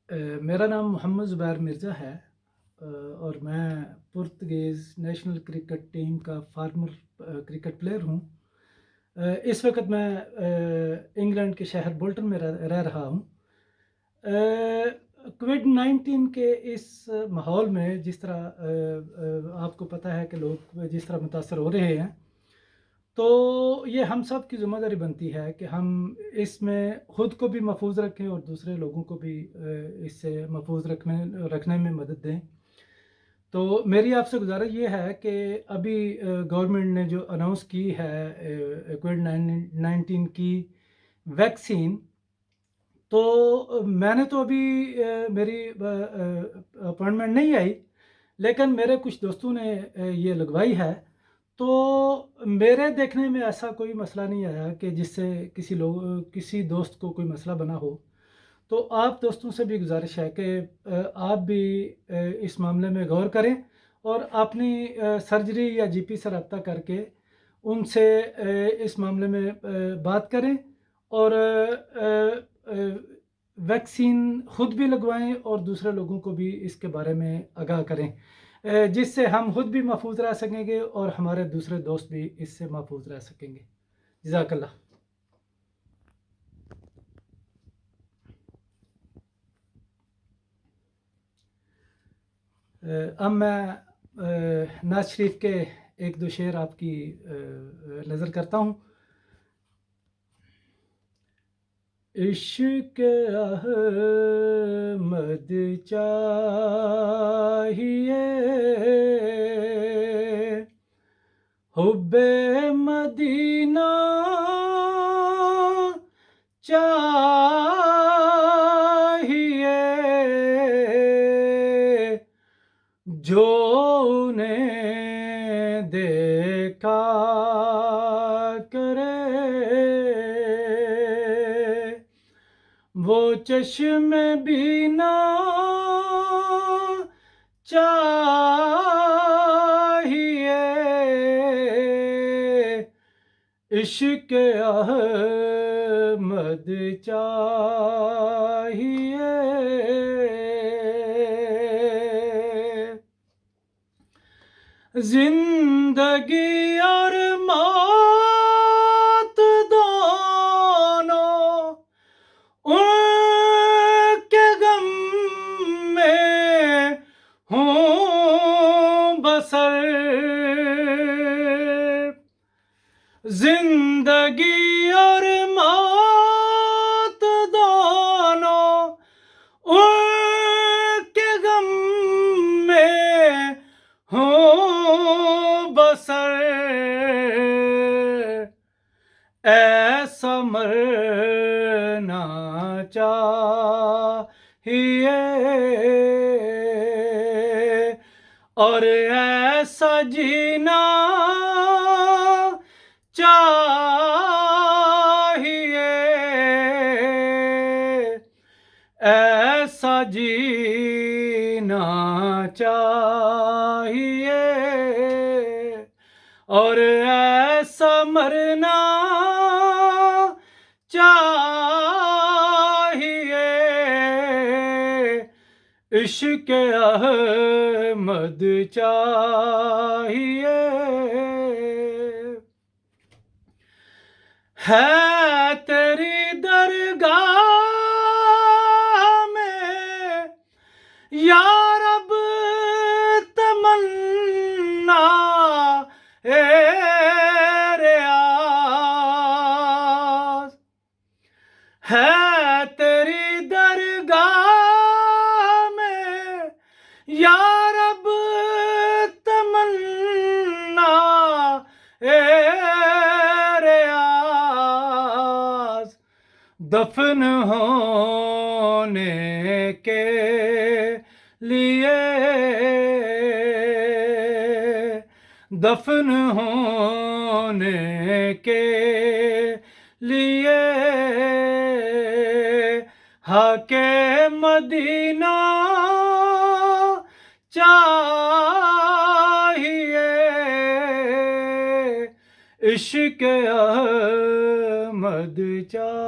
मेरा नाम मोहम्मद ज़ुबैर मिर्ज़ा है और मैं पुर्तगीज़ नेशनल क्रिकेट टीम का फॉर्मर क्रिकेट प्लेयर हूँ। इस वक़्त मैं इंग्लैंड के शहर बोल्टन में रह रहा हूँ। कोविड-19 के इस माहौल में जिस तरह आपको पता है कि लोग जिस तरह मुतासर हो रहे हैं, तो ये हम सब की ज़िम्मेदारी बनती है कि हम इसमें खुद को भी महफूज़ रखें और दूसरे लोगों को भी इससे महफूज़ रखने में मदद दें। तो मेरी आपसे गुज़ारिश ये है कि अभी गवर्नमेंट ने जो अनाउंस की है कोविड 19 की वैक्सीन, तो मैंने तो अभी मेरी अपॉइंटमेंट नहीं आई, लेकिन मेरे कुछ दोस्तों ने ये लगवाई है। तो मेरे देखने में ऐसा कोई मसला नहीं आया कि जिससे किसी दोस्त को कोई मसला बना हो। तो आप दोस्तों से भी गुज़ारिश है कि आप भी इस मामले में गौर करें और अपनी सर्जरी या जीपी से रब्ता करके उनसे इस मामले में बात करें और वैक्सीन खुद भी लगवाएं और दूसरे लोगों को भी इसके बारे में आगाह करें, जिससे हम खुद भी महफूज रह सकेंगे और हमारे दूसरे दोस्त भी इससे महफूज रह सकेंगे। जज़ाकल्लाह। अब मैं नाज शरीफ के एक दो शेर आपकी नज़र करता हूँ। इश्क अहमद चाहिए, हुब्बे मदीना चाहिए, जो उन्हें देखा करे वो चश्मे बीना चाहिए, इश्क अहमद चाहिए। जिंदगी और मौत दोनों उनके गम में हूँ बसर, जिंदगी और मौत दोनों उनके गम में हूँ बसर, ऐसा मरना चाहिए और ऐसा जीना चाहिए, ऐसा जीना चाहिए और ऐसा मरना चाहिए, इश्क अहमद चाहिए। है तेरी दरगाह में या रब तमन्ना ए रियाज, है तेरी दरगाह में या रब तमन्ना ए रियाज, दफन होने के लिए, दफन होने के लिए हाके मदीना चाहिए, इश्क अहमद चाहिए।